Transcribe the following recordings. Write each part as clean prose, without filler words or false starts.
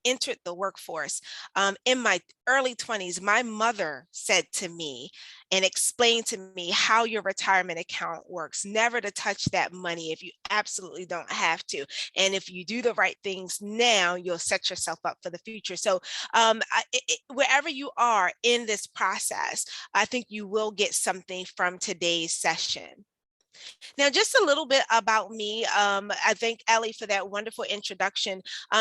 entered the workforce in my early 20s, my mother said to me and explained to me how your retirement account works, never to touch that money if you absolutely don't have to. And if you do the right things now, you'll set yourself up for the future. So wherever you are in this process, I think you will get something from today's session. Now, just a little bit about me. I thank Ellie for that wonderful introduction.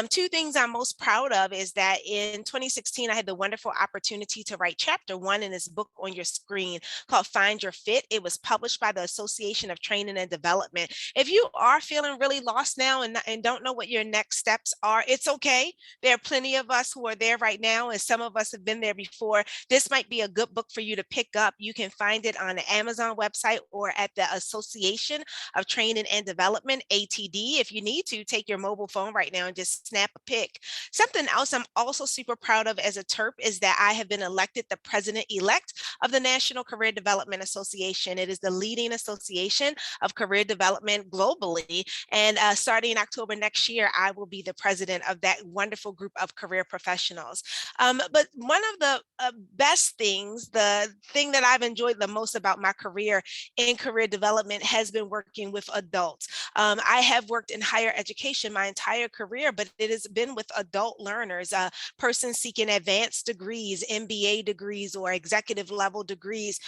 Two things I'm most proud of is that in 2016, I had the wonderful opportunity to write chapter 1 in this book on your screen called Find Your Fit. It was published by the Association of Training and Development. If you are feeling really lost now and don't know what your next steps are, it's okay. There are plenty of us who are there right now, and some of us have been there before. This might be a good book for you to pick up. You can find it on the Amazon website or at the Association of Training and Development, ATD. If you need to, take your mobile phone right now and just snap a pic. Something else I'm also super proud of as a TERP is that I have been elected the president-elect of the National Career Development Association. It is the leading association of career development globally. And starting October next year, I will be the president of that wonderful group of career professionals. But one of the best things, the thing that I've enjoyed the most about my career in career development has been working with adults. I have worked in higher education my entire career, but it has been with adult learners, persons seeking advanced degrees, MBA degrees, or executive level degrees.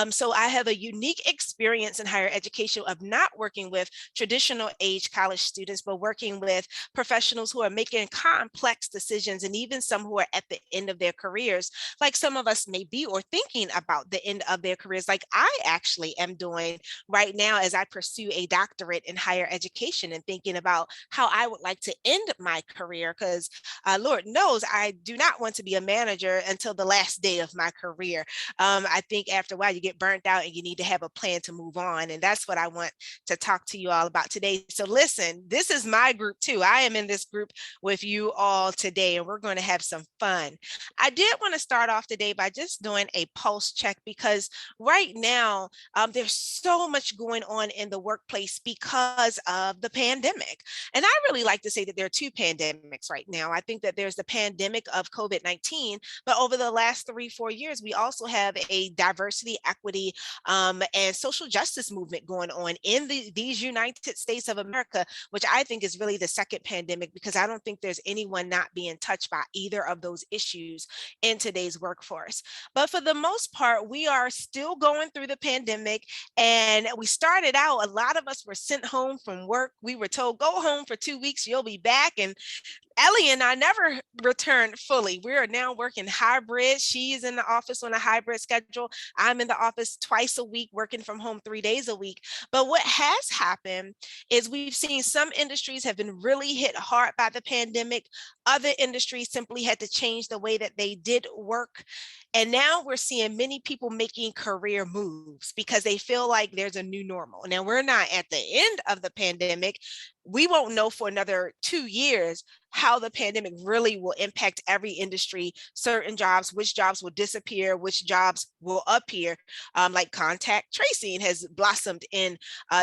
So I have a unique experience in higher education of not working with traditional age college students, but working with professionals who are making complex decisions, and even some who are at the end of their careers, like some of us may be, or thinking about the end of their careers, like I actually am doing right now as I pursue a doctorate in higher education and thinking about how I would like to end my career, because Lord knows I do not want to be a manager until the last day of my career. I think after a while you get burnt out and you need to have a plan to move on. And that's what I want to talk to you all about today. So listen, this is my group too. I am in this group with you all today, and we're going to have some fun. I did want to start off today by just doing a pulse check, because right now there's so much going on in the workplace because of the pandemic. And I really like to say that there are two pandemics right now. I think that there's the pandemic of COVID-19, but over the last 3-4 years, we also have a diversity, equity, and social justice movement going on in these United States of America, which I think is really the second pandemic, because I don't think there's anyone not being touched by either of those issues in today's workforce. But for the most part, we are still going through the pandemic. And we started out, a lot of us were sent home from work. We were told, go home for 2 weeks, you'll be back. And Ellie and I never returned fully. We are now working hybrid. She's in the office on a hybrid schedule. I'm in the office twice a week, working from home 3 days a week. But what has happened is we've seen some industries have been really hit hard by the pandemic. Other industries simply had to change the way that they did work. And now we're seeing many people making career moves because they feel like there's a new normal. Now, we're not at the end of the pandemic. We won't know for another 2 years how the pandemic really will impact every industry, certain jobs, which jobs will disappear, which jobs will appear, like contact tracing has blossomed in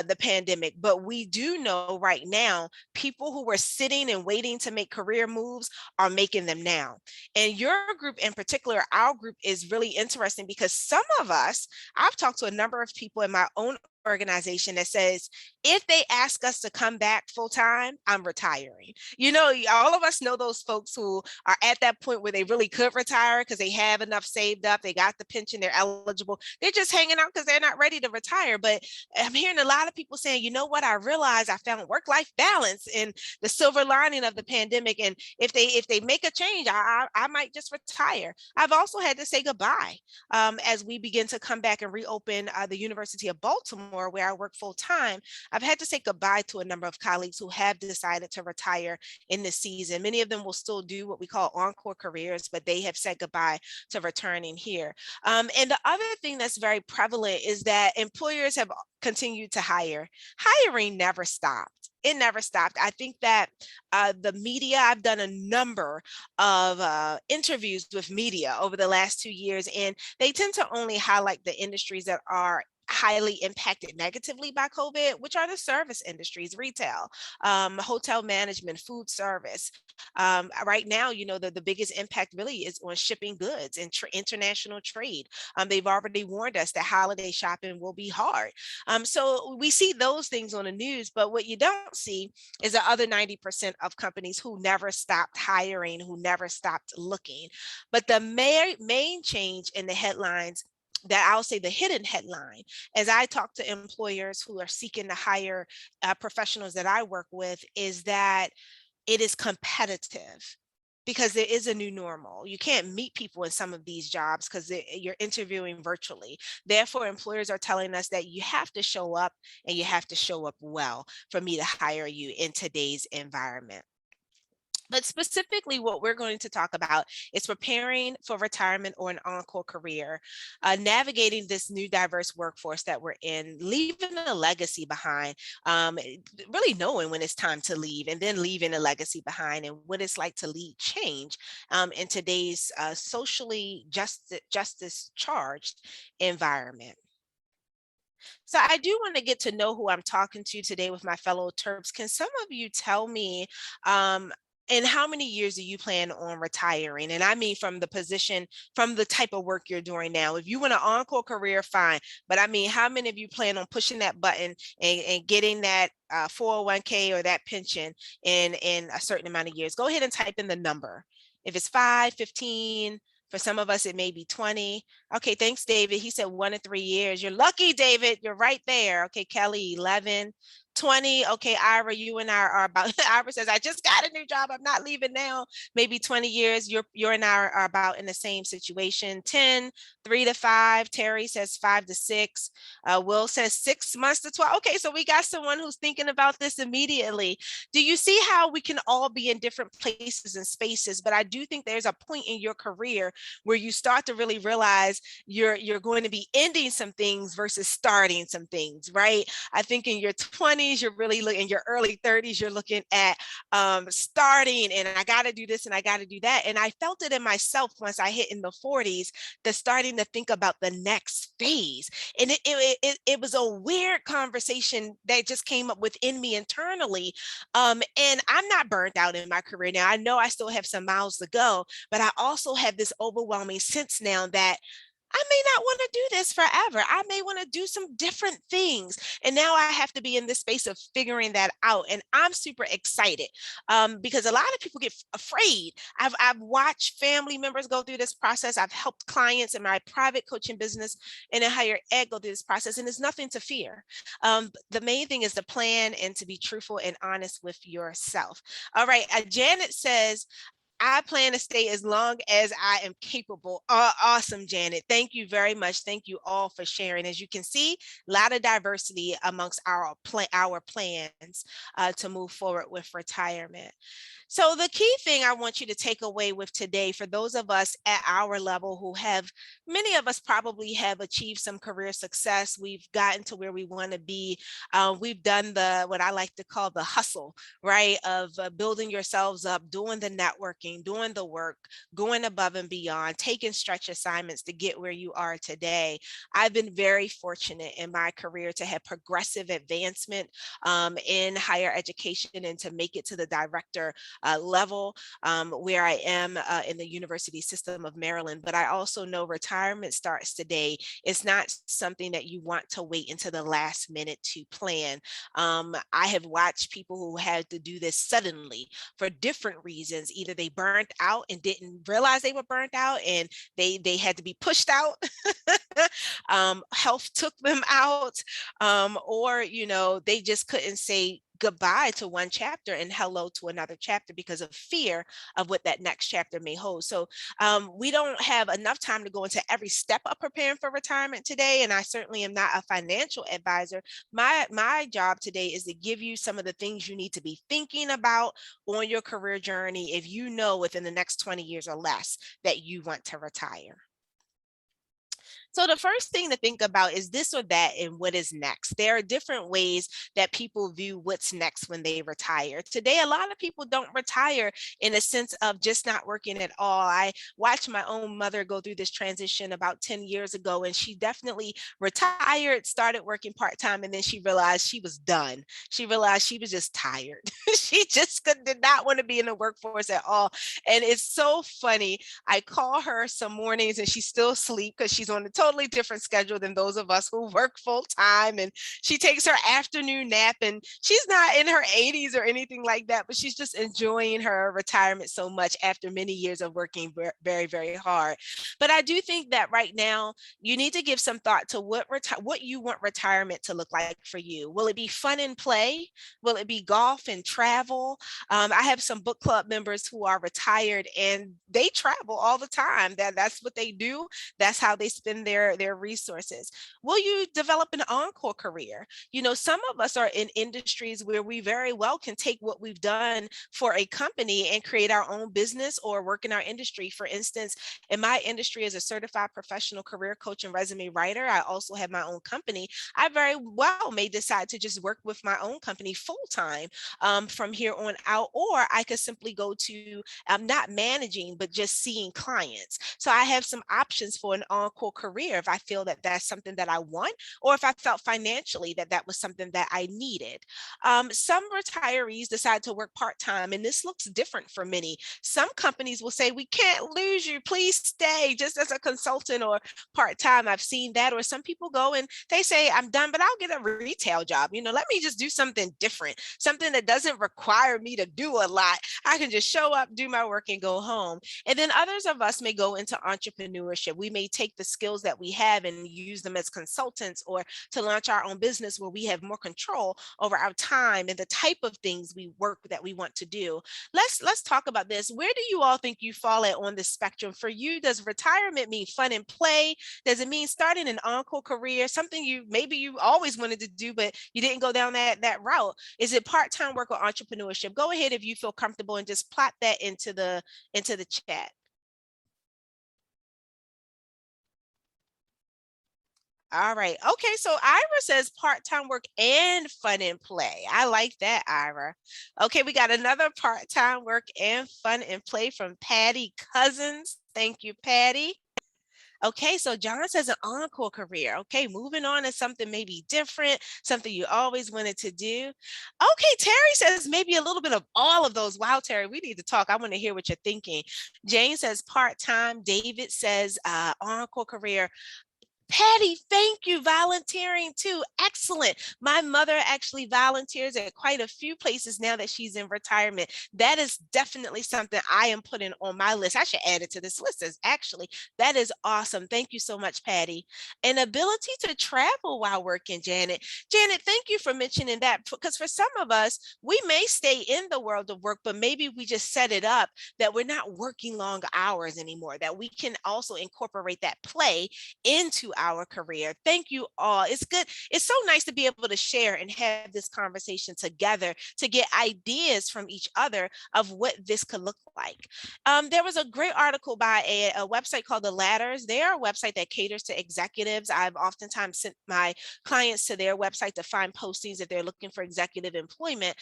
the pandemic. But we do know right now, people who were sitting and waiting to make career moves are making them now. And your group in particular, our group, is really interesting because some of us, I've talked to a number of people in my own organization that says, if they ask us to come back full time, I'm retiring. You know, all of us know those folks who are at that point where they really could retire because they have enough saved up, they got the pension, they're eligible. They're just hanging out because they're not ready to retire. But I'm hearing a lot of people saying, you know what, I realized I found work-life balance in the silver lining of the pandemic. And if they make a change, I might just retire. I've also had to say goodbye as we begin to come back and reopen the University of Baltimore, where I work full time. I've had to say goodbye to a number of colleagues who have decided to retire in this season. Many of them will still do what we call encore careers, but they have said goodbye to returning here. And the other thing that's very prevalent is that employers have continued to hire. Hiring never stopped. It never stopped. I think that the media, I've done a number of interviews with media over the last 2 years, and they tend to only highlight the industries that are highly impacted negatively by COVID, which are the service industries, retail, hotel management, food service. Right now, the biggest impact really is on shipping goods and international trade. They've already warned us that holiday shopping will be hard. So we see those things on the news, but what you don't see is the other 90% of companies who never stopped hiring, who never stopped looking. But the main change in the headlines, that I'll say the hidden headline, as I talk to employers who are seeking to hire professionals that I work with, is that it is competitive because there is a new normal. You can't meet people in some of these jobs because you're interviewing virtually. Therefore, employers are telling us that you have to show up, and you have to show up well for me to hire you in today's environment. But specifically, what we're going to talk about is preparing for retirement or an encore career, navigating this new diverse workforce that we're in, leaving a legacy behind, really knowing when it's time to leave, and then leaving a legacy behind, and what it's like to lead change in today's socially justice charged environment. So I do want to get to know who I'm talking to today with my fellow Terps. Can some of you tell me, in how many years do you plan on retiring? And I mean, from the position, from the type of work you're doing now. If you want an encore career, fine. But I mean, how many of you plan on pushing that button and getting that 401k or that pension in a certain amount of years? Go ahead and type in the number. If it's 5, 15, for some of us, it may be 20. Okay, thanks, David. He said 1 to 3 years. You're lucky, David. You're right there. Okay, Kelly, 11, 20. Okay, Ira, you and I are about, Ira says, I just got a new job. I'm not leaving now. Maybe 20 years. You're and I are about in the same situation. 10, 3 to 5. Terry says 5 to 6. Will says 6 months to 12. Okay, so we got someone who's thinking about this immediately. Do you see how we can all be in different places and spaces? But I do think there's a point in your career where you start to really realize you're going to be ending some things versus starting some things, right? I think in your 20s, you're really looking, in your early 30s, you're looking at starting, and I got to do this and I got to do that. And I felt it in myself once I hit in the 40s, the starting to think about the next phase. And it was a weird conversation that just came up within me internally. And I'm not burnt out in my career now. I know I still have some miles to go, but I also have this overwhelming sense now that I may not want to do this forever. I may want to do some different things. And now I have to be in this space of figuring that out. And I'm super excited because a lot of people get afraid. I've watched family members go through this process. I've helped clients in my private coaching business and in higher ed go through this process. And there's nothing to fear. The main thing is to plan and to be truthful and honest with yourself. All right. Janet says, I plan to stay as long as I am capable. Awesome, Janet. Thank you very much. Thank you all for sharing. As you can see, a lot of diversity amongst our plans to move forward with retirement. So the key thing I want you to take away with today, for those of us at our level who have, many of us probably have achieved some career success. We've gotten to where we want to be. We've done what I like to call the hustle, right? Of building yourselves up, doing the networking, doing the work, going above and beyond, taking stretch assignments to get where you are today. I've been very fortunate in my career to have progressive advancement in higher education and to make it to the director level where I am in the university system of Maryland. But I also know retirement starts today. It's not something that you want to wait until the last minute to plan. I have watched people who had to do this suddenly for different reasons. Either they burnt out and didn't realize they were burnt out and they had to be pushed out. Health took them out, or they just couldn't say goodbye to one chapter and hello to another chapter because of fear of what that next chapter may hold. So we don't have enough time to go into every step of preparing for retirement today. And I certainly am not a financial advisor. My job today is to give you some of the things you need to be thinking about on your career journey if you know within the next 20 years or less that you want to retire. So the first thing to think about is this or that and what is next. There are different ways that people view what's next when they retire. Today, a lot of people don't retire in a sense of just not working at all. I watched my own mother go through this transition about 10 years ago, and she definitely retired, started working part-time, and then she realized she was done. She realized she was just tired. She just did not want to be in the workforce at all. And it's so funny. I call her some mornings and she's still asleep because she's on a totally different schedule than those of us who work full time. And she takes her afternoon nap, and she's not in her 80s or anything like that, but she's just enjoying her retirement so much after many years of working very, very hard. But I do think that right now you need to give some thought to what you want retirement to look like for you. Will it be fun and play? Will it be golf and travel? I have some book club members who are retired and they travel all the time. That's what they do. That's how they spend their resources. Will you develop an encore career? You know, some of us are in industries where we very well can take what we've done for a company and create our own business or work in our industry. For instance, in my industry as a certified professional career coach and resume writer, I also have my own company. I very well may decide to just work with my own company full time from here on out, or I could simply go to not managing, but just seeing clients. So I have some options for an encore career if I feel that that's something that I want, or if I felt financially that that was something that I needed. Some retirees decide to work part time, and this looks different for many. Some companies will say, "We can't lose you. Please stay just as a consultant or part time." I've seen that. Or some people go and they say, "I'm done, but I'll get a retail job. You know, let me just do something different, something that doesn't require me to do a lot. I can just show up, do my work, and go home." And then others of us may go into entrepreneurship. We may take the skills that we have and use them as consultants, or to launch our own business where we have more control over our time and the type of things we work that we want to do. Let's talk about this. Where do you all think you fall at on the spectrum? For you, does retirement mean fun and play? Does it mean starting an encore career, something you maybe you always wanted to do, but you didn't go down that route? Is it part-time work or entrepreneurship? Go ahead if you feel comfortable and just plot that into the chat. All right. Okay. So Ira says part-time work and fun and play. I like that, Ira. Okay. We got another part-time work and fun and play from Patty Cousins. Thank you, Patty. Okay, so John says an encore career. Okay, moving on to something maybe different, something you always wanted to do. Okay, Terry says maybe a little bit of all of those. Wow, Terry, we need to talk. I want to hear what you're thinking. Jane says part-time. David says encore career. Patty, thank you. Volunteering too. Excellent. My mother actually volunteers at quite a few places now that she's in retirement. That is definitely something I am putting on my list. I should add it to this list as actually. That is awesome. Thank you so much, Patty. An ability to travel while working, Janet. Janet, thank you for mentioning that, because for some of us, we may stay in the world of work, but maybe we just set it up that we're not working long hours anymore, that we can also incorporate that play into our career. Thank you all. It's good. It's so nice to be able to share and have this conversation together to get ideas from each other of what this could look like. There was a great article by a website called The Ladders. They are a website that caters to executives. I've oftentimes sent my clients to their website to find postings if they're looking for executive employment.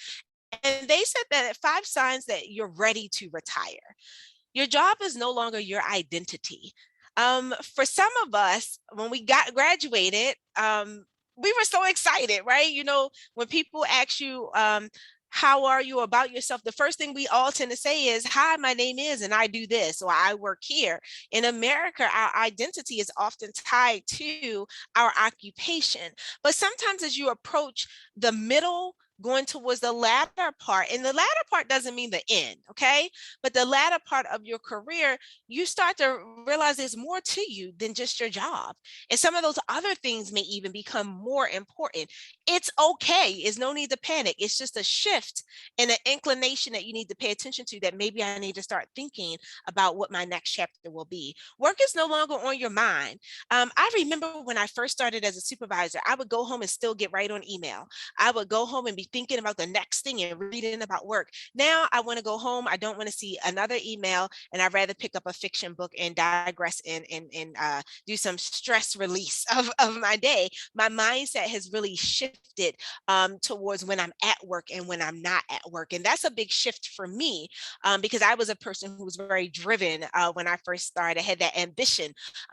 And they said that 5 signs that you're ready to retire. Your job is no longer your identity. For some of us, when we got graduated, we were so excited, right? You know, when people ask you, how are you about yourself? The first thing we all tend to say is, "Hi, my name is, and I do this, or I work here." In America, our identity is often tied to our occupation. But sometimes as you approach the middle, going towards the latter part, and the latter part doesn't mean the end, okay? But the latter part of your career, you start to realize there's more to you than just your job. And some of those other things may even become more important. It's okay. It's no need to panic. It's just a shift and an inclination that you need to pay attention to, that maybe I need to start thinking about what my next chapter will be. Work is no longer on your mind. I remember when I first started as a supervisor, I would go home and still get right on email. I would go home and be thinking about the next thing and reading about work. Now I want to go home. I don't want to see another email, and I'd rather pick up a fiction book and digress and do some stress release of my day. My mindset has really shifted towards when I'm at work and when I'm not at work. And that's a big shift for me because I was a person who was very driven when I first started. I had that ambition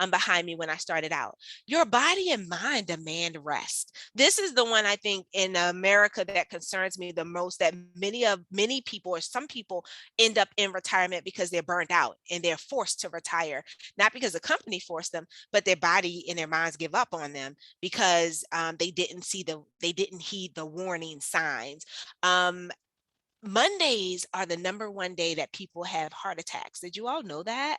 behind me when I started out. Your body and mind demand rest. This is the one I think in America that concerns me the most, that many people or some people end up in retirement because they're burned out and they're forced to retire, not because the company forced them, but their body and their minds give up on them because they didn't heed the warning signs. Mondays are the number one day that people have heart attacks. Did you all know that?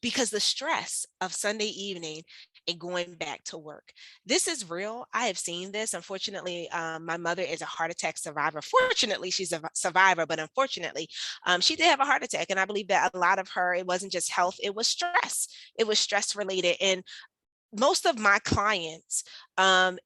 Because the stress of Sunday evening and going back to work. This is real. I have seen this. Unfortunately, my mother is a heart attack survivor. Fortunately, she's a survivor, but unfortunately, she did have a heart attack. And I believe that a lot of her, it wasn't just health, it was stress. It was stress related. And most of my clients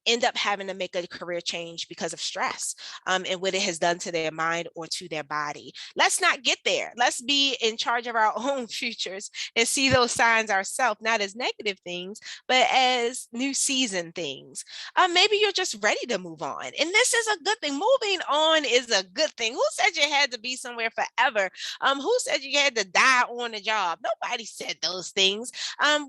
end up having to make a career change because of stress and what it has done to their mind or to their body. Let's not get there. Let's be in charge of our own futures and see those signs ourselves, not as negative things, but as new season things. Maybe you're just ready to move on. And this is a good thing. Moving on is a good thing. Who said you had to be somewhere forever? Who said you had to die on the job? Nobody said those things.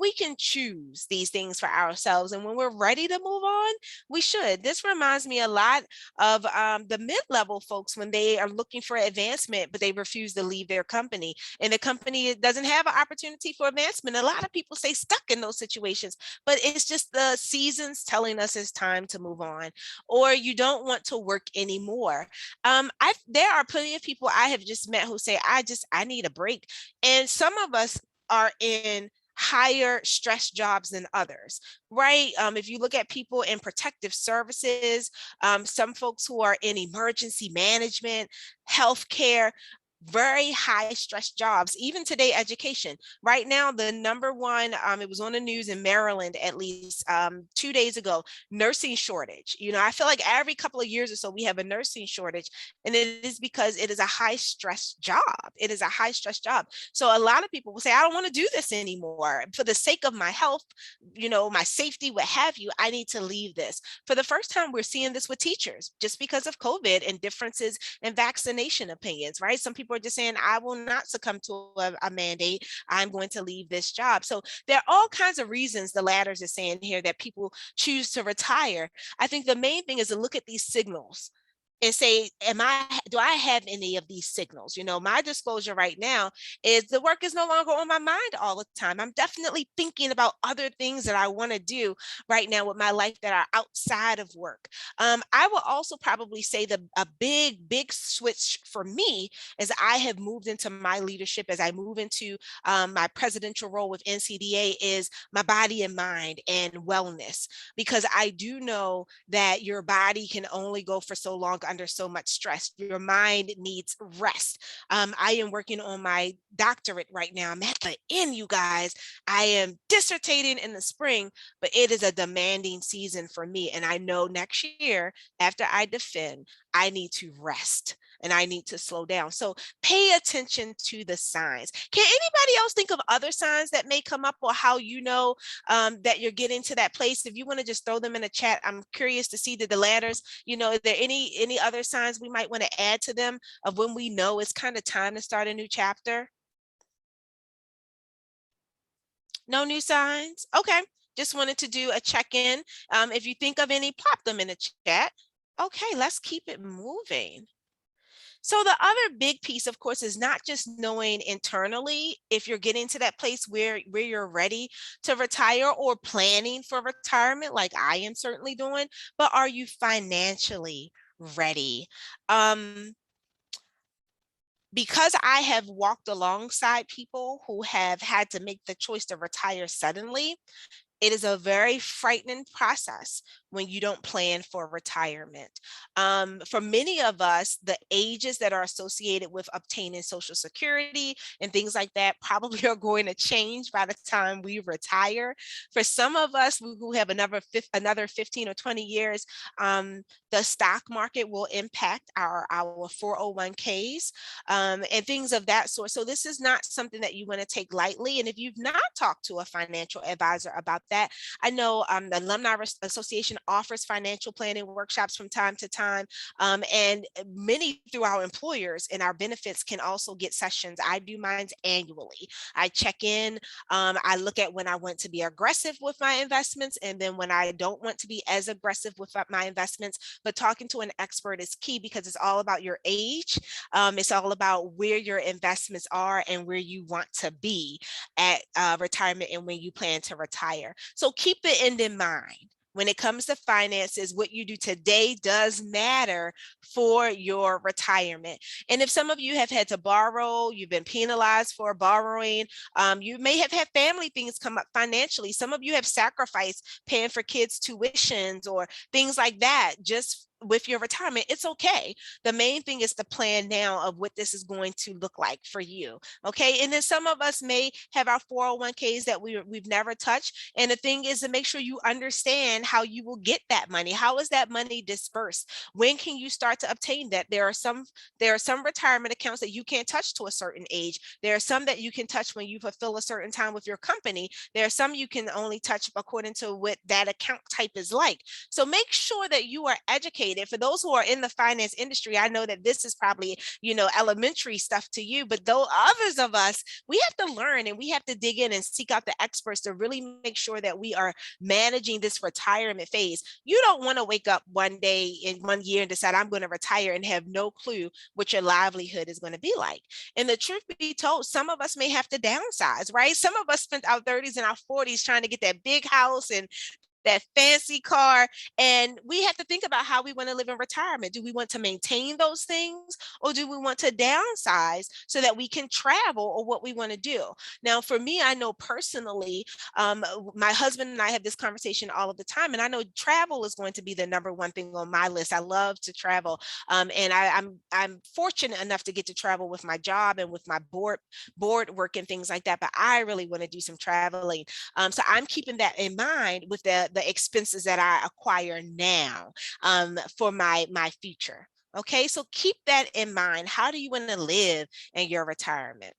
We can choose these things for ourselves. And when we're ready to move on, we should. This reminds me a lot of the mid-level folks when they are looking for advancement, but they refuse to leave their company. And the company doesn't have an opportunity for advancement. A lot of people stay stuck in those situations, but it's just the seasons telling us it's time to move on, or you don't want to work anymore. There are plenty of people I have just met who say, I need a break. And some of us are in higher stress jobs than others, right? If you look at people in protective services, some folks who are in emergency management, healthcare, very high stress jobs, even today, education. Right now, the number one, it was on the news in Maryland, at least 2 days ago, nursing shortage. I feel like every couple of years or so, we have a nursing shortage, and it is because it is a high stress job. It is a high stress job. So a lot of people will say, I don't want to do this anymore. For the sake of my health, my safety, what have you, I need to leave this. For the first time, we're seeing this with teachers just because of COVID and differences in vaccination opinions, right? Some people are just saying, I will not succumb to a mandate. I'm going to leave this job. So there are all kinds of reasons the ladders is saying here that people choose to retire. I think the main thing is to look at these signals and say, do I have any of these signals? My disclosure right now is the work is no longer on my mind all the time. I'm definitely thinking about other things that I want to do right now with my life that are outside of work. I will also probably say a big switch for me as I have moved into my leadership, as I move into my presidential role with NCDA, is my body and mind and wellness, because I do know that your body can only go for so long under so much stress. Your mind needs rest. I am working on my doctorate right now. I'm at the end, you guys. I am dissertating in the spring, but it is a demanding season for me. And I know next year, after I defend, I need to rest and I need to slow down. So pay attention to the signs. Can anybody else think of other signs that may come up, or how that you're getting to that place? If you want to just throw them in the chat, I'm curious to see the ladders. Are there any other signs we might want to add to them of when we know it's kind of time to start a new chapter? No new signs? Okay. Just wanted to do a check-in. If you think of any, pop them in the chat. Okay, let's keep it moving. So the other big piece, of course, is not just knowing internally if you're getting to that place where you're ready to retire or planning for retirement, like I am certainly doing, but are you financially ready? Because I have walked alongside people who have had to make the choice to retire suddenly, It is a very frightening process when you don't plan for retirement. For many of us, the ages that are associated with obtaining Social Security and things like that probably are going to change by the time we retire. For some of us who have another 15 or 20 years, the stock market will impact our 401ks and things of that sort. So this is not something that you want to take lightly. And if you've not talked to a financial advisor about that, I know the Alumni Association offers financial planning workshops from time to time. And many through our employers and our benefits can also get sessions. I do mine annually. I check in. I look at when I want to be aggressive with my investments and then when I don't want to be as aggressive with my investments. But talking to an expert is key because it's all about your age. It's all about where your investments are and where you want to be at retirement and when you plan to retire. So keep the end in mind. When it comes to finances, what you do today does matter for your retirement. And if some of you have had to borrow, you've been penalized for borrowing, you may have had family things come up financially. Some of you have sacrificed paying for kids' tuitions or things like that just with your retirement. It's okay. The main thing is to plan now of what this is going to look like for you. Okay. And then some of us may have our 401ks that we've never touched. And the thing is to make sure you understand how you will get that money. How is that money dispersed? When can you start to obtain that? There are some retirement accounts that you can't touch to a certain age. There are some that you can touch when you fulfill a certain time with your company. There are some you can only touch according to what that account type is like. So make sure that you are educated. For those who are in the finance industry, I know that this is probably, elementary stuff to you, but though others of us, we have to learn and we have to dig in and seek out the experts to really make sure that we are managing this retirement phase. You don't want to wake up one day in 1 year and decide I'm going to retire and have no clue what your livelihood is going to be like. And the truth be told, some of us may have to downsize, right? Some of us spent our 30s and our 40s trying to get that big house and that fancy car. And we have to think about how we want to live in retirement. Do we want to maintain those things or do we want to downsize so that we can travel or what we want to do? Now, for me, I know personally, my husband and I have this conversation all of the time, and I know travel is going to be the number one thing on my list. I love to travel. And I'm fortunate enough to get to travel with my job and with my board work and things like that. But I really want to do some traveling. So I'm keeping that in mind with the expenses that I acquire now for my future. Okay, so keep that in mind. How do you want to live in your retirement?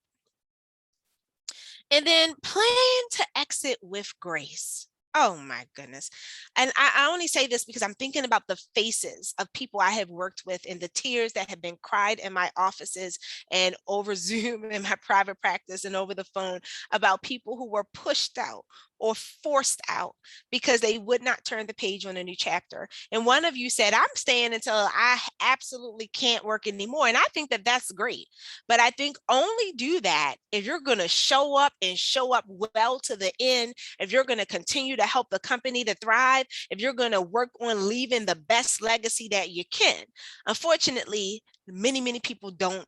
And then plan to exit with grace. Oh my goodness. And I only say this because I'm thinking about the faces of people I have worked with and the tears that have been cried in my offices and over Zoom in my private practice and over the phone about people who were pushed out or forced out because they would not turn the page on a new chapter. And one of you said, I'm staying until I absolutely can't work anymore. And I think that that's great. But I think only do that if you're going to show up and show up well to the end, if you're going to continue to help the company to thrive, if you're going to work on leaving the best legacy that you can. Unfortunately, many people don't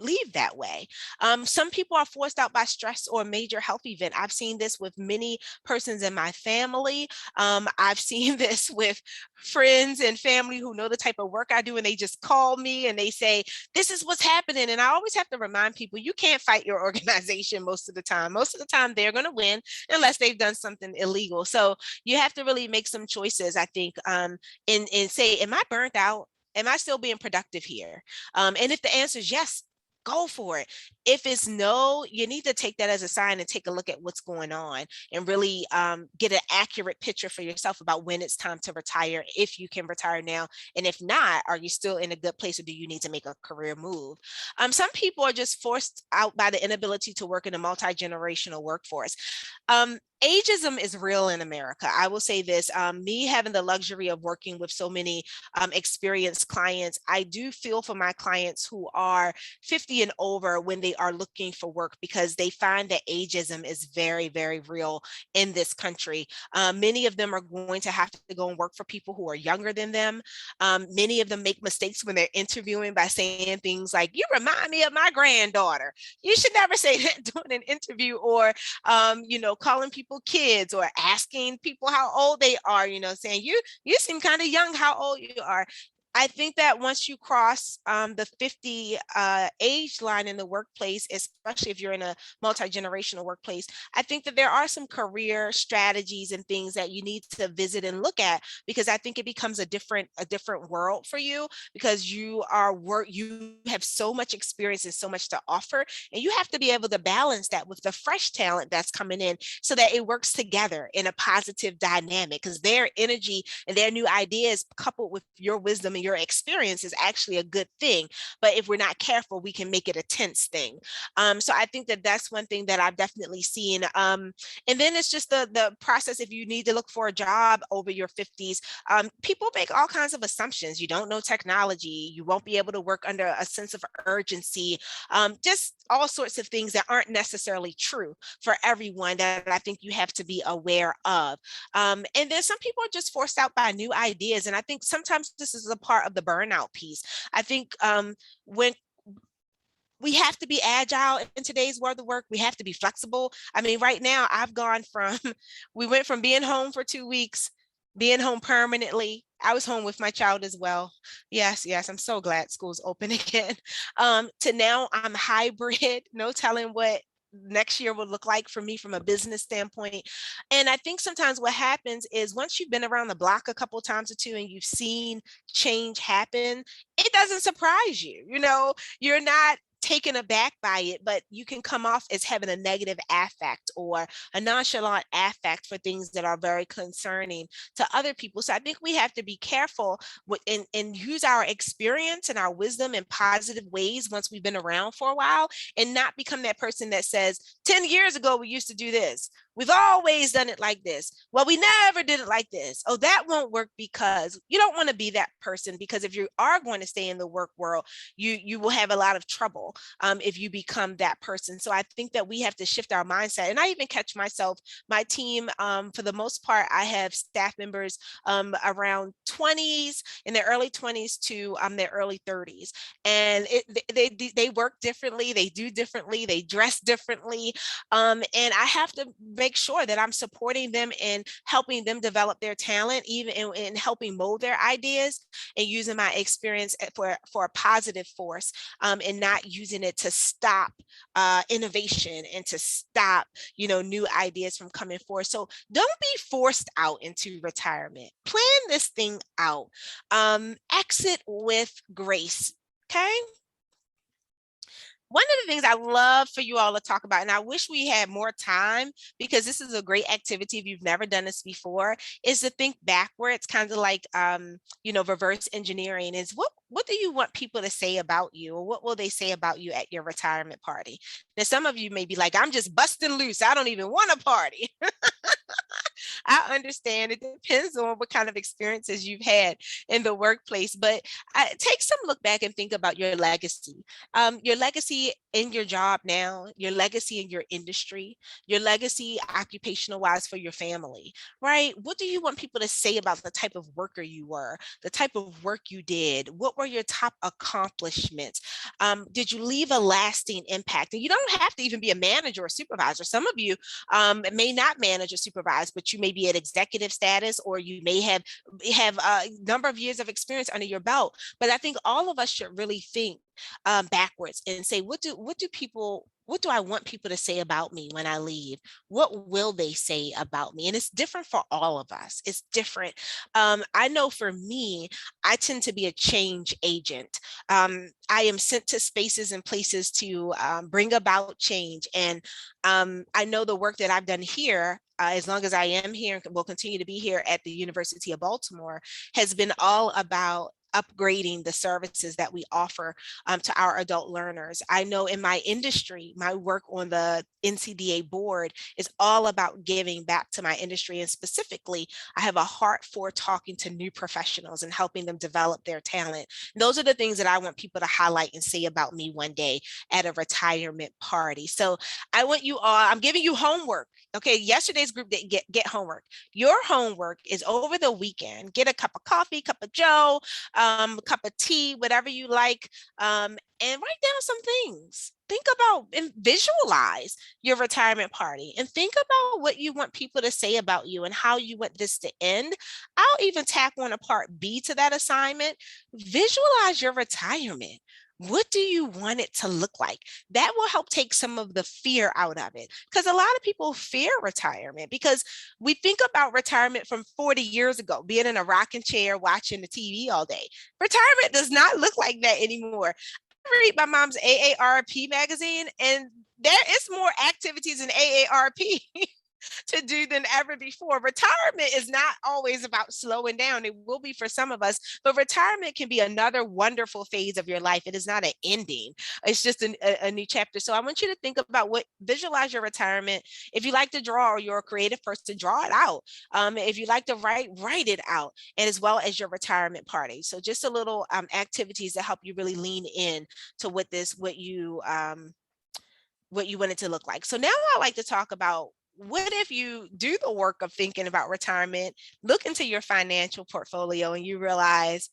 leave that way. Some people are forced out by stress or a major health event. I've seen this with many persons in my family. I've seen this with friends and family who know the type of work I do, and they just call me and they say, this is what's happening. And I always have to remind people, you can't fight your organization most of the time. Most of the time, they're going to win unless they've done something illegal. So you have to really make some choices, I think, and say, am I burnt out? Am I still being productive here? And if the answer is yes, go for it. If it's no, you need to take that as a sign and take a look at what's going on and really get an accurate picture for yourself about when it's time to retire, if you can retire now. And if not, are you still in a good place or do you need to make a career move? Some people are just forced out by the inability to work in a multi-generational workforce. Ageism is real in America. I will say this, me having the luxury of working with so many experienced clients, I do feel for my clients who are 50 and over when they are looking for work because they find that ageism is very, very real in this country. Many of them are going to have to go and work for people who are younger than them. Many of them make mistakes when they're interviewing by saying things like, you remind me of my granddaughter. You should never say that during an interview or, calling people people kids or asking people how old they are, saying, you seem kind of young, how old you are. I think that once you cross the 50 age line in the workplace, especially if you're in a multi-generational workplace, I think that there are some career strategies and things that you need to visit and look at, because I think it becomes a different world for you, because you have so much experience and so much to offer, and you have to be able to balance that with the fresh talent that's coming in so that it works together in a positive dynamic, because their energy and their new ideas coupled with your wisdom and your experience is actually a good thing. But if we're not careful, we can make it a tense thing. So I think that that's one thing that I've definitely seen. And then it's just the process. If you need to look for a job over your 50s, people make all kinds of assumptions. You don't know technology. You won't be able to work under a sense of urgency. Just all sorts of things that aren't necessarily true for everyone that I think you have to be aware of. And then some people are just forced out by new ideas. And I think sometimes this is a part of the burnout piece. I think when we have to be agile in today's world of work. We have to be flexible. I mean, right now I've gone from, we went from being home for 2 weeks, being home permanently. I was home with my child as well. Yes, yes, I'm so glad school's open again. To now I'm hybrid, no telling what next year will look like for me from a business standpoint. And I think sometimes what happens is once you've been around the block a couple times or two and you've seen change happen, it doesn't surprise you. You're not taken aback by it, but you can come off as having a negative affect or a nonchalant affect for things that are very concerning to other people. So I think we have to be careful and use our experience and our wisdom in positive ways once we've been around for a while, and not become that person that says, 10 years ago, we used to do this. We've always done it like this. Well, we never did it like this. Oh, that won't work, because you don't want to be that person, because if you are going to stay in the work world, you will have a lot of trouble if you become that person. So I think that we have to shift our mindset. And I even catch myself, my team, for the most part, I have staff members around 20s, in their early 20s to their early 30s. And they work differently, they do differently, they dress differently. And I have to make sure that I'm supporting them and helping them develop their talent, even in helping mold their ideas, and using my experience for a positive force, and not using it to stop innovation and to stop, new ideas from coming forth. So don't be forced out into retirement. Plan this thing out. Exit with grace. Okay. One of the things I love for you all to talk about, and I wish we had more time because this is a great activity if you've never done this before, is to think backwards, kind of like reverse engineering. Is what do you want people to say about you, or what will they say about you at your retirement party? Now, some of you may be like, I'm just busting loose. I don't even want a party. I understand it depends on what kind of experiences you've had in the workplace, but take some look back and think about your legacy in your job now, your legacy in your industry, your legacy occupational wise for your family, right? What do you want people to say about the type of worker you were, the type of work you did? What were your top accomplishments? Did you leave a lasting impact? And you don't have to even be a manager or supervisor. Some of you may not manage or supervise, but you may be at executive status, or you may have a number of years of experience under your belt. But I think all of us should really think backwards and say, what do I want people to say about me when I leave? What will they say about me? And it's different for all of us. It's different. I know for me, I tend to be a change agent. I am sent to spaces and places to bring about change. And I know the work that I've done here, as long as I am here and will continue to be here at the University of Baltimore, has been all about upgrading the services that we offer to our adult learners. I know in my industry, my work on the NCDA board is all about giving back to my industry. And specifically, I have a heart for talking to new professionals and helping them develop their talent. And those are the things that I want people to highlight and say about me one day at a retirement party. So I want you all, I'm giving you homework. Okay, yesterday's group didn't get homework. Your homework is over the weekend. Get a cup of coffee, cup of joe, cup of tea, whatever you like, and write down some things. Think about and visualize your retirement party and think about what you want people to say about you and how you want this to end. I'll even tack on a part B to that assignment. Visualize your retirement. What do you want it to look like? That will help take some of the fear out of it. Because a lot of people fear retirement because we think about retirement from 40 years ago, being in a rocking chair, watching the TV all day. Retirement does not look like that anymore. I read my mom's AARP magazine, and there is more activities in AARP to do than ever before. Retirement is not always about slowing down. It will be for some of us, but retirement can be another wonderful phase of your life. It is not an ending. It's just a new chapter. So I want you to think about visualize your retirement. If you like to draw or you're a creative person, draw it out. If you like to write it out, and as well as your retirement party. So just a little activities that help you really lean in to what you want it to look like. So now I like to talk about what if you do the work of thinking about retirement, look into your financial portfolio, and you realize,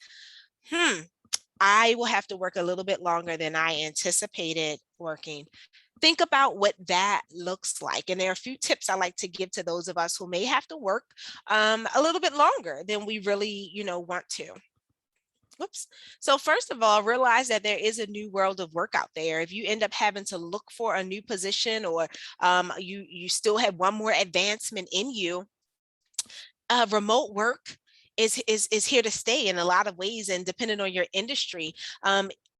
I will have to work a little bit longer than I anticipated working. Think about what that looks like. And there are a few tips I like to give to those of us who may have to work a little bit longer than we really, want to. Whoops. So first of all, realize that there is a new world of work out there. If you end up having to look for a new position, or you still have one more advancement in you, remote work is here to stay in a lot of ways, and depending on your industry.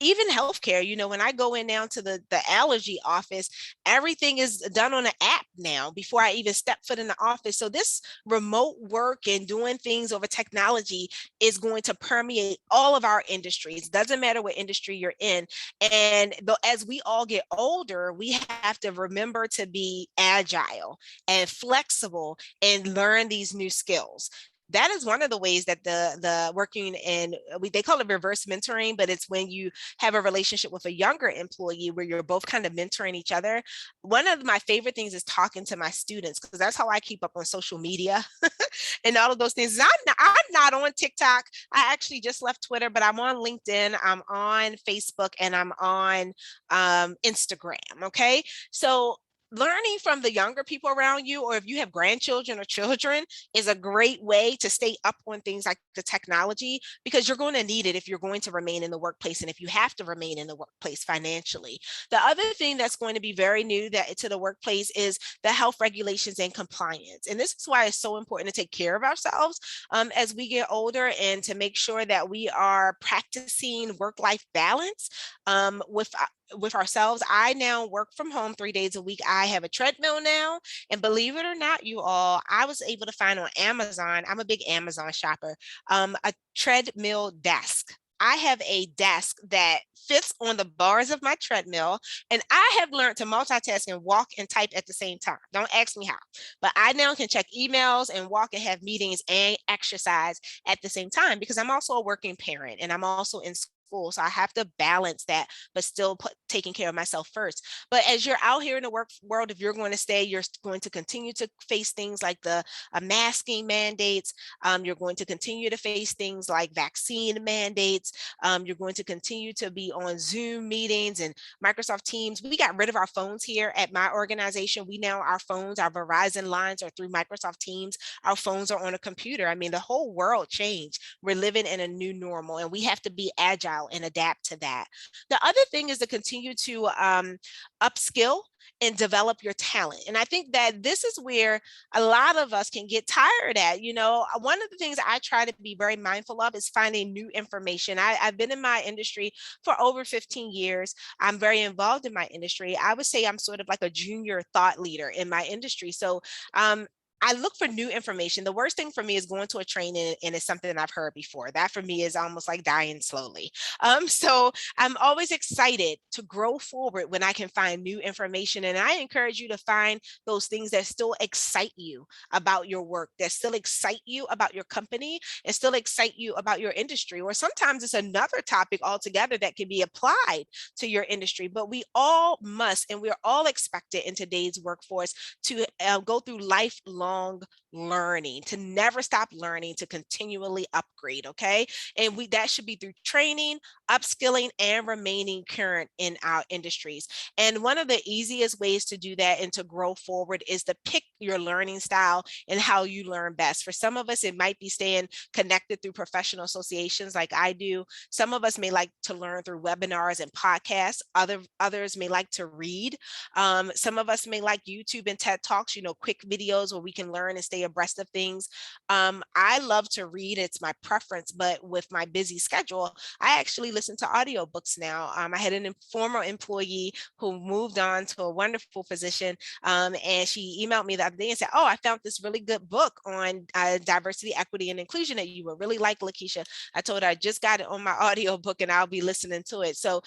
Even healthcare, when I go in now to the allergy office, everything is done on an app now before I even step foot in the office. So this remote work and doing things over technology is going to permeate all of our industries. Doesn't matter what industry you're in. And as we all get older, we have to remember to be agile and flexible and learn these new skills. That is one of the ways that the working in, they call it reverse mentoring, but it's when you have a relationship with a younger employee where you're both kind of mentoring each other. One of my favorite things is talking to my students, because that's how I keep up on social media and all of those things. I'm not on TikTok. I actually just left Twitter, but I'm on LinkedIn, I'm on Facebook, and I'm on Instagram. Okay. So learning from the younger people around you, or if you have grandchildren or children, is a great way to stay up on things like the technology, because you're going to need it if you're going to remain in the workplace, and if you have to remain in the workplace financially. The other thing that's going to be very new to the workplace is the health regulations and compliance. And this is why it's so important to take care of ourselves as we get older, and to make sure that we are practicing work-life balance with ourselves. I now work from home 3 days a week. I have a treadmill now, and believe it or not, you all, I was able to find on Amazon, I'm a big Amazon shopper, a treadmill desk. I have a desk that fits on the bars of my treadmill, and I have learned to multitask and walk and type at the same time. Don't ask me how, but I now can check emails and walk and have meetings and exercise at the same time, because I'm also a working parent and I'm also in school. So I have to balance that, but still taking care of myself first. But as you're out here in the work world, if you're going to stay, you're going to continue to face things like the masking mandates. You're going to continue to face things like vaccine mandates. You're going to continue to be on Zoom meetings and Microsoft Teams. We got rid of our phones here at my organization. Our phones, our Verizon lines are through Microsoft Teams. Our phones are on a computer. I mean, the whole world changed. We're living in a new normal, and we have to be agile and adapt to that. The other thing is to continue to upskill and develop your talent. And I think that this is where a lot of us can get tired at. One of the things I try to be very mindful of is finding new information. I've been in my industry for over 15 years. I'm very involved in my industry. I would say I'm sort of like a junior thought leader in my industry. So I look for new information. The worst thing for me is going to a training and it's something I've heard before. That for me is almost like dying slowly. So I'm always excited to grow forward when I can find new information. And I encourage you to find those things that still excite you about your work, that still excite you about your company, and still excite you about your industry. Or sometimes it's another topic altogether that can be applied to your industry. But we all must, and we're all expected in today's workforce to go through lifelong lifelong learning, to never stop learning, to continually upgrade, okay? And that should be through training, upskilling, and remaining current in our industries. And one of the easiest ways to do that and to grow forward is to pick your learning style and how you learn best. For some of us, it might be staying connected through professional associations like I do. Some of us may like to learn through webinars and podcasts. Others may like to read. Some of us may like YouTube and TED Talks, quick videos where we can learn and stay abreast of things. I love to read, it's my preference, but with my busy schedule, I actually listen to audiobooks now. I had an former employee who moved on to a wonderful position, and she emailed me the other day and said, "Oh, I found this really good book on diversity, equity, and inclusion that you would really like, Lakeisha." I told her I just got it on my audiobook and I'll be listening to it. So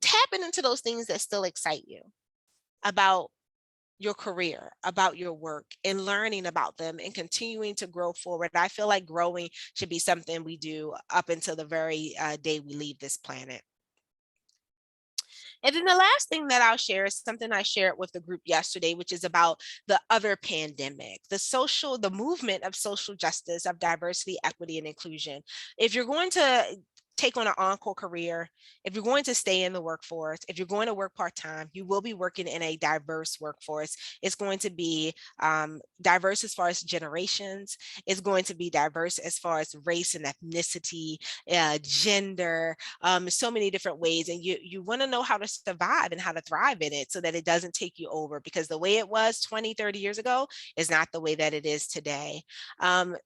tapping into those things that still excite you about your career, about your work, and learning about them and continuing to grow forward. I feel like growing should be something we do up until the very day we leave this planet. And then the last thing that I'll share is something I shared with the group yesterday, which is about the other pandemic, the movement of social justice, of diversity, equity, and inclusion. If you're going to take on an encore career, if you're going to stay in the workforce, if you're going to work part-time, you will be working in a diverse workforce. It's going to be diverse as far as generations. It's going to be diverse as far as race and ethnicity, gender, so many different ways. And you want to know how to survive and how to thrive in it so that it doesn't take you over, because the way it was 20, 30 years ago is not the way that it is today.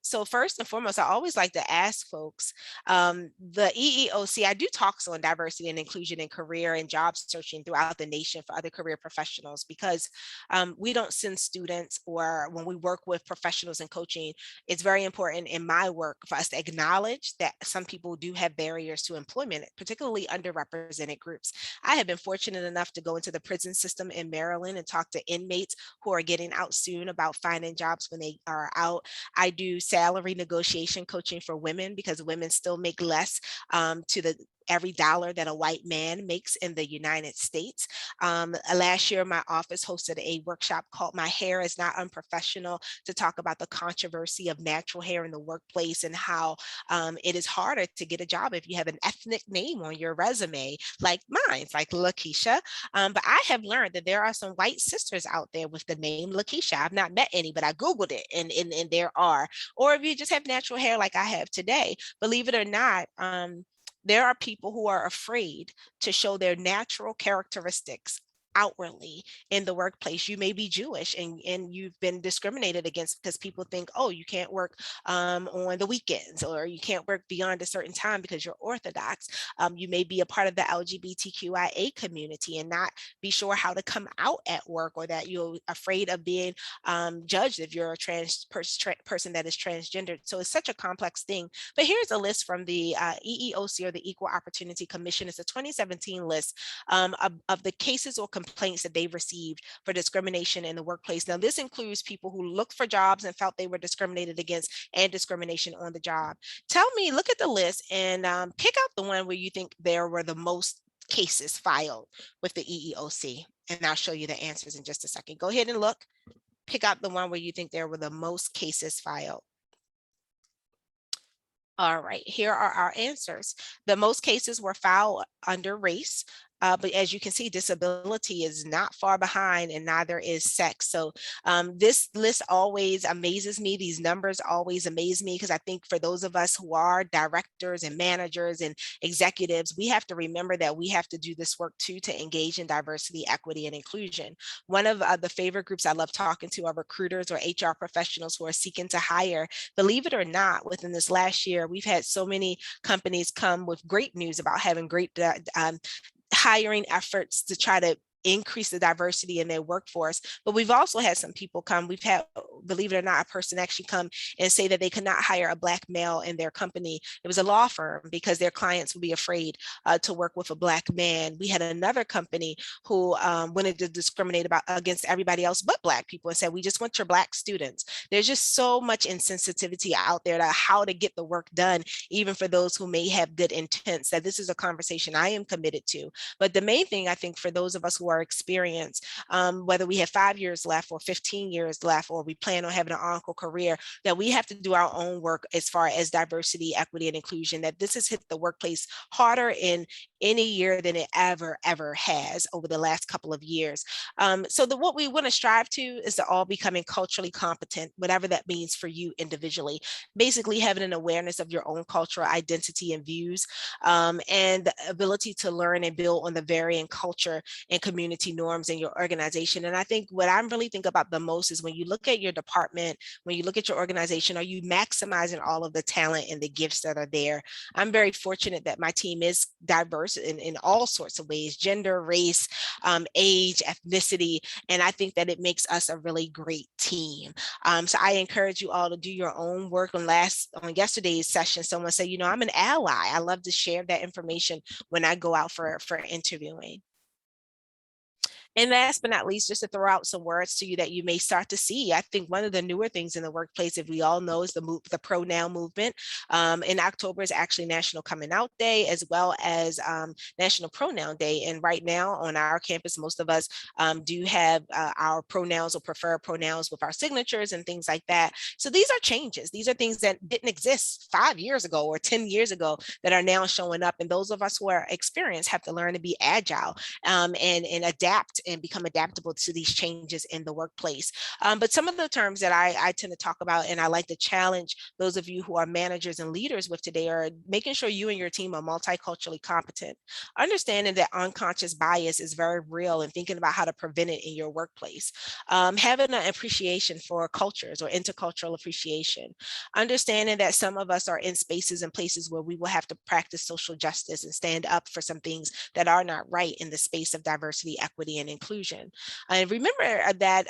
So first and foremost, I always like to ask folks, the EEOC, I do talks on diversity and inclusion in career and job searching throughout the nation for other career professionals, because we don't send students, or when we work with professionals in coaching, it's very important in my work for us to acknowledge that some people do have barriers to employment, particularly underrepresented groups. I have been fortunate enough to go into the prison system in Maryland and talk to inmates who are getting out soon about finding jobs when they are out. I do salary negotiation coaching for women, because women still make less to the every dollar that a white man makes in the United States. Last year, my office hosted a workshop called "My Hair is Not Unprofessional" to talk about the controversy of natural hair in the workplace and how it is harder to get a job if you have an ethnic name on your resume, like mine, like Lakeisha. But I have learned that there are some white sisters out there with the name Lakeisha. I've not met any, but I Googled it, and there are. Or if you just have natural hair like I have today, believe it or not, there are people who are afraid to show their natural characteristics outwardly in the workplace. You may be Jewish, and you've been discriminated against because people think, oh, you can't work on the weekends, or you can't work beyond a certain time because you're Orthodox. You may be a part of the LGBTQIA community and not be sure how to come out at work, or that you're afraid of being judged if you're a person that is transgendered. So it's such a complex thing. But here's a list from the EEOC, or the Equal Opportunity Commission. It's a 2017 list of the cases or complaints that they've received for discrimination in the workplace. Now, this includes people who looked for jobs and felt they were discriminated against, and discrimination on the job. Tell me, look at the list and pick out the one where you think there were the most cases filed with the EEOC. And I'll show you the answers in just a second. Go ahead and look. Pick out the one where you think there were the most cases filed. All right, here are our answers. The most cases were filed under race, but as you can see, disability is not far behind, and neither is sex. So this list always amazes me. These numbers always amaze me, because I think for those of us who are directors and managers and executives, we have to remember that we have to do this work too, to engage in diversity, equity, and inclusion. One of the favorite groups I love talking to are recruiters or HR professionals who are seeking to hire. Believe it or not, within this last year, we've had so many companies come with great news about having great hiring efforts to try to increase the diversity in their workforce. But we've also had some people come. We've had, believe it or not, a person actually come and say that they could not hire a Black male in their company. It was a law firm, because their clients would be afraid to work with a Black man. We had another company who wanted to discriminate against everybody else but Black people, and said, we just want your Black students. There's just so much insensitivity out there to how to get the work done, even for those who may have good intents, that this is a conversation I am committed to. But the main thing, I think, for those of us who are our experience, whether we have 5 years left or 15 years left, or we plan on having an encore career, that we have to do our own work as far as diversity, equity, and inclusion, that this has hit the workplace harder in any year than it ever has over the last couple of years. What we want to strive to is to all becoming culturally competent, whatever that means for you individually, basically having an awareness of your own cultural identity and views, and the ability to learn and build on the varying culture and community norms in your organization. And I think what I really think about the most is when you look at your department, when you look at your organization, are you maximizing all of the talent and the gifts that are there? I'm very fortunate that my team is diverse in all sorts of ways: gender, race, age, ethnicity, and I think that it makes us a really great team. So I encourage you all to do your own work. On yesterday's session, someone said, I'm an ally. I love to share that information when I go out for interviewing. And last but not least, just to throw out some words to you that you may start to see. I think one of the newer things in the workplace, if we all know, is the pronoun movement. In October is actually National Coming Out Day, as well as National Pronoun Day. And right now on our campus, most of us do have our pronouns or preferred pronouns with our signatures and things like that. So these are changes. These are things that didn't exist 5 years ago or 10 years ago that are now showing up. And those of us who are experienced have to learn to be agile and adapt and become adaptable to these changes in the workplace. But some of the terms that I tend to talk about, and I like to challenge those of you who are managers and leaders with today, are making sure you and your team are multiculturally competent, understanding that unconscious bias is very real, and thinking about how to prevent it in your workplace, having an appreciation for cultures or intercultural appreciation, understanding that some of us are in spaces and places where we will have to practice social justice and stand up for some things that are not right in the space of diversity, equity, and inclusion. And remember that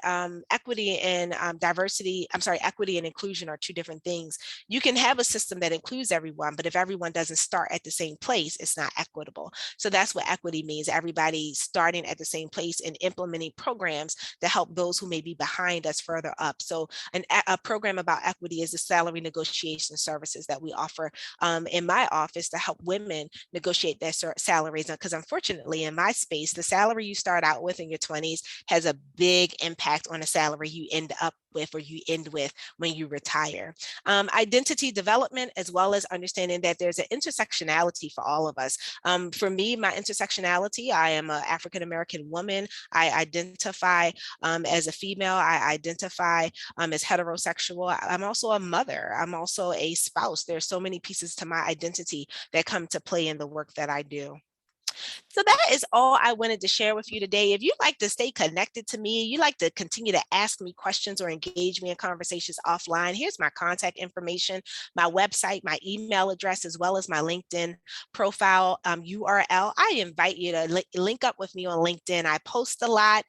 equity and equity and inclusion are two different things. You can have a system that includes everyone, but if everyone doesn't start at the same place, it's not equitable. So that's what equity means: everybody starting at the same place and implementing programs to help those who may be behind us further up. So a program about equity is the salary negotiation services that we offer in my office to help women negotiate their salaries. Because unfortunately, in my space, the salary you start out with in your 20s has a big impact on the salary you end up with or you end with when you retire. Identity development, as well as understanding that there's an intersectionality for all of us. For me, my intersectionality, I am an African-American woman. I identify as a female. I identify as heterosexual. I'm also a mother. I'm also a spouse. There's so many pieces to my identity that come to play in the work that I do. So that is all I wanted to share with you today. If you'd like to stay connected to me, you like to continue to ask me questions or engage me in conversations offline, here's my contact information, my website, my email address, as well as my LinkedIn profile URL. I invite you to link up with me on LinkedIn. I post a lot.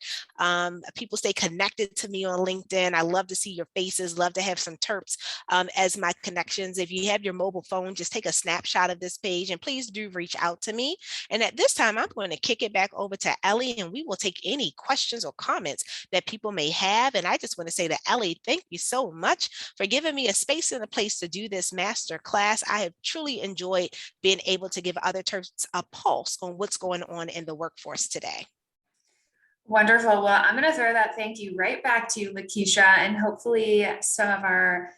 People stay connected to me on LinkedIn. I love to see your faces, love to have some terps as my connections. If you have your mobile phone, just take a snapshot of this page and please do reach out to me. And at this time, I'm going to kick it back over to Ellie, and we will take any questions or comments that people may have. And I just want to say to Ellie, thank you so much for giving me a space and a place to do this master class. I have truly enjoyed being able to give other Terps a pulse on what's going on in the workforce today. Wonderful. Well, I'm going to throw that thank you right back to you, Lakeisha, and hopefully some of our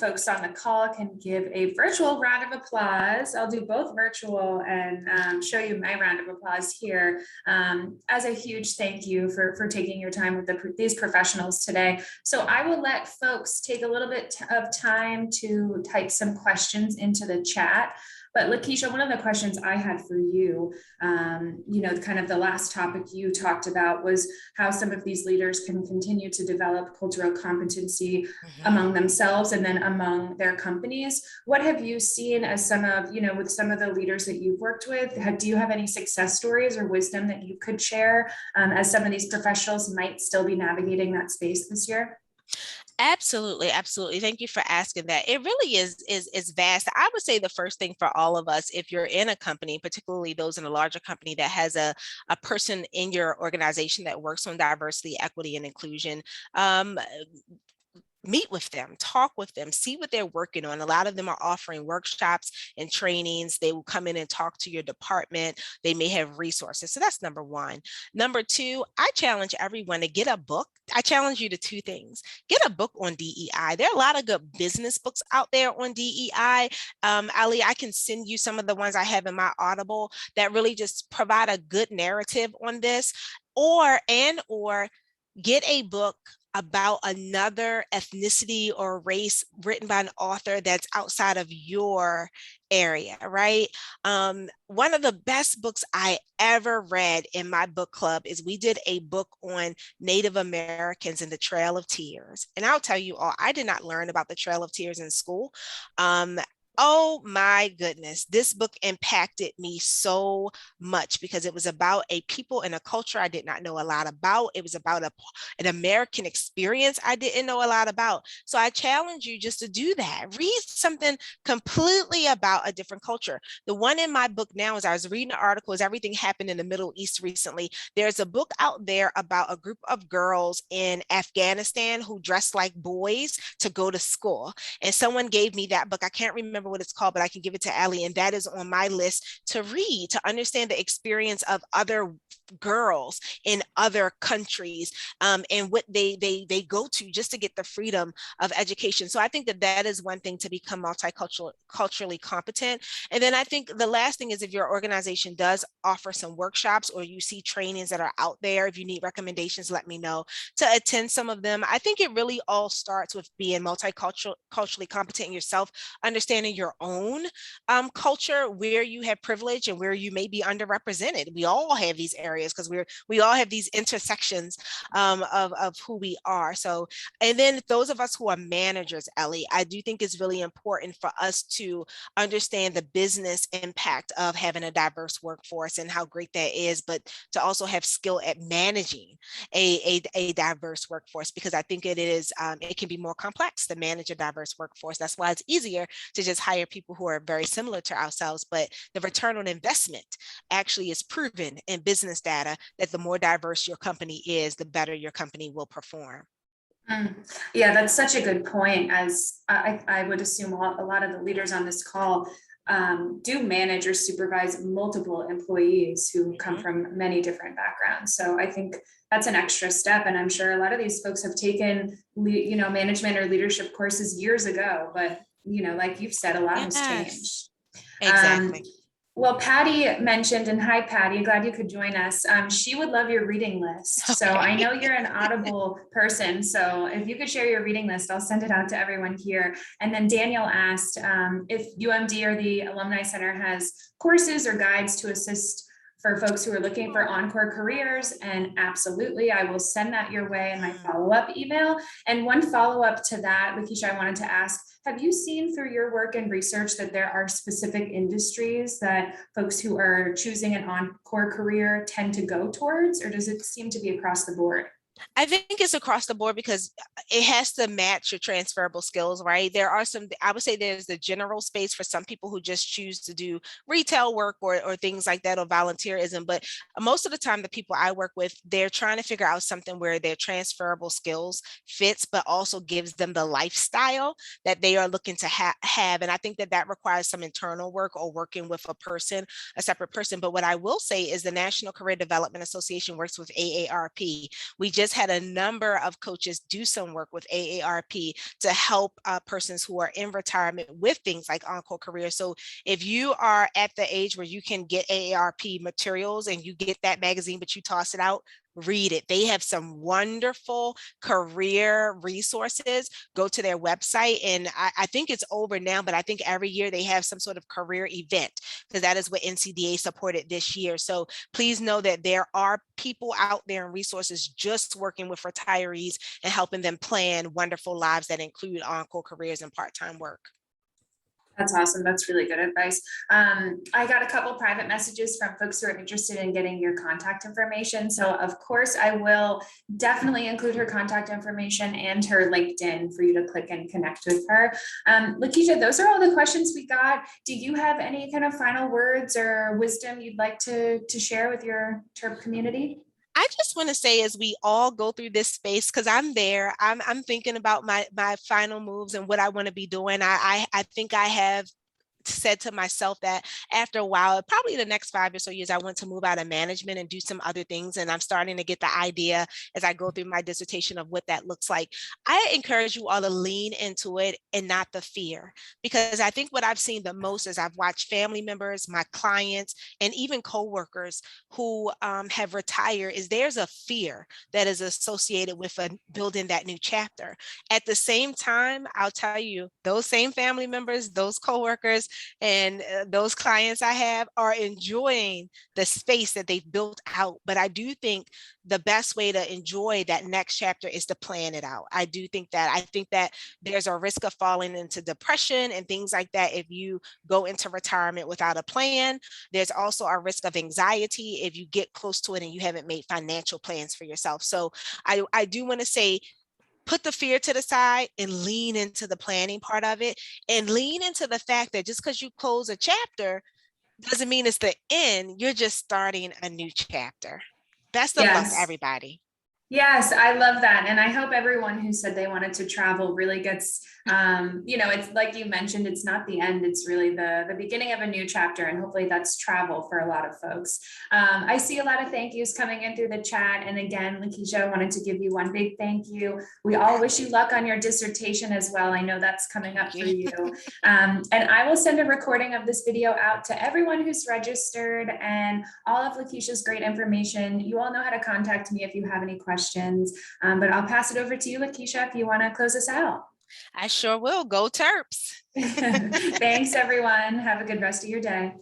folks on the call can give a virtual round of applause. I'll do both virtual and show you my round of applause here as a huge thank you for taking your time with these professionals today. So I will let folks take a little bit of time to type some questions into the chat. But Lakeisha, one of the questions I had for you, kind of the last topic you talked about was how some of these leaders can continue to develop cultural competency among themselves and then among their companies. What have you seen as some of, with some of the leaders that you've worked with? Do you have any success stories or wisdom that you could share as some of these professionals might still be navigating that space this year? Absolutely, absolutely. Thank you for asking that. It really is vast. I would say the first thing for all of us, if you're in a company, particularly those in a larger company that has a person in your organization that works on diversity, equity, and inclusion, meet with them, talk with them, see what they're working on. A lot of them are offering workshops and trainings. They will come in and talk to your department. They may have resources. So that's number one. Number two, I challenge everyone to get a book. I challenge you to two things. Get a book on DEI. There are a lot of good business books out there on DEI. Ali, I can send you some of the ones I have in my Audible that really just provide a good narrative on this. Or get a book about another ethnicity or race written by an author that's outside of your area, right? One of the best books I ever read in my book club is we did a book on Native Americans and the Trail of Tears. And I'll tell you all, I did not learn about the Trail of Tears in school. Um, Oh my goodness, this book impacted me so much because it was about a people and a culture I did not know a lot about. It was about an American experience I didn't know a lot about. So I challenge you just to do that. Read something completely about a different culture. The one in my book now, as I was reading the article, is Everything Happened in the Middle East recently. There's a book out there about a group of girls in Afghanistan who dress like boys to go to school. And someone gave me that book. I can't remember what it's called, but I can give it to Ali. And that is on my list to read, to understand the experience of other girls in other countries, and what they go to just to get the freedom of education. So I think that that is one thing to become culturally competent. And then I think the last thing is, if your organization does offer some workshops or you see trainings that are out there, if you need recommendations, let me know to attend some of them. I think it really all starts with being culturally competent in yourself, understanding your own culture, where you have privilege and where you may be underrepresented. We all have these areas because we all have these intersections of who we are. So, and then those of us who are managers, Ellie, I do think it's really important for us to understand the business impact of having a diverse workforce and how great that is, but to also have skill at managing a diverse workforce, because I think it can be more complex to manage a diverse workforce. That's why it's easier to just hire people who are very similar to ourselves, but the return on investment actually is proven in business data that the more diverse your company is, the better your company will perform. Yeah, that's such a good point. As I would assume a lot of the leaders on this call do manage or supervise multiple employees who come from many different backgrounds. So I think that's an extra step. And I'm sure a lot of these folks have taken, management or leadership courses years ago, but, like you've said, a lot has changed. Exactly. Well, Patty mentioned, and hi, Patty, glad you could join us. She would love your reading list. Okay. So I know you're an Audible person. So if you could share your reading list, I'll send it out to everyone here. And then Daniel asked if UMD or the Alumni Center has courses or guides to assist for folks who are looking for encore careers. And absolutely, I will send that your way in my follow-up email. And one follow-up to that, Lakeisha, I wanted to ask, have you seen through your work and research that there are specific industries that folks who are choosing an encore career tend to go towards, or does it seem to be across the board? I think it's across the board because it has to match your transferable skills, right? There are I would say there's the general space for some people who just choose to do retail work or things like that, or volunteerism. But most of the time, the people I work with, they're trying to figure out something where their transferable skills fits, but also gives them the lifestyle that they are looking to have. And I think that requires some internal work or working with a separate person. But what I will say is the National Career Development Association works with AARP. We just had a number of coaches do some work with AARP to help persons who are in retirement with things like encore career. So if you are at the age where you can get AARP materials and you get that magazine, but you toss it out, read it. They have some wonderful career resources. Go to their website, and I think it's over now, but I think every year they have some sort of career event, because that is what NCDA supported this year. So please know that there are people out there and resources just working with retirees and helping them plan wonderful lives that include encore careers and part-time work. That's awesome. That's really good advice. I got a couple private messages from folks who are interested in getting your contact information. So of course I will definitely include her contact information and her LinkedIn for you to click and connect with her. Lakeisha, those are all the questions we got. Do you have any kind of final words or wisdom you'd like to share with your TERP community? I just want to say, as we all go through this space, because I'm there, I'm thinking about my final moves and what I want to be doing. I think I have said to myself that after a while, probably the next 5 or so years, I want to move out of management and do some other things. And I'm starting to get the idea as I go through my dissertation of what that looks like. I encourage you all to lean into it and not the fear, because I think what I've seen the most is I've watched family members, my clients, and even coworkers who have retired, is there's a fear that is associated with building that new chapter. At the same time, I'll tell you, those same family members, those coworkers, and those clients I have are enjoying the space that they've built out. But I do think the best way to enjoy that next chapter is to plan it out. I think that there's a risk of falling into depression and things like that if you go into retirement without a plan. There's also a risk of anxiety if you get close to it and you haven't made financial plans for yourself. So I do want to say, put the fear to the side and lean into the planning part of it, and lean into the fact that just because you close a chapter doesn't mean it's the end. You're just starting a new chapter. Best of luck, Yes. everybody. Yes, I love that. And I hope everyone who said they wanted to travel really gets, it's like you mentioned, it's not the end, it's really the beginning of a new chapter. And hopefully that's travel for a lot of folks. I see a lot of thank yous coming in through the chat. And again, Lakeisha, I wanted to give you one big thank you. We all wish you luck on your dissertation as well. I know that's coming up for you. And I will send a recording of this video out to everyone who's registered and all of Lakeisha's great information. You all know how to contact me if you have any questions. But I'll pass it over to you, Lakeisha, if you want to close us out. I sure will. Go Terps. Thanks, everyone. Have a good rest of your day.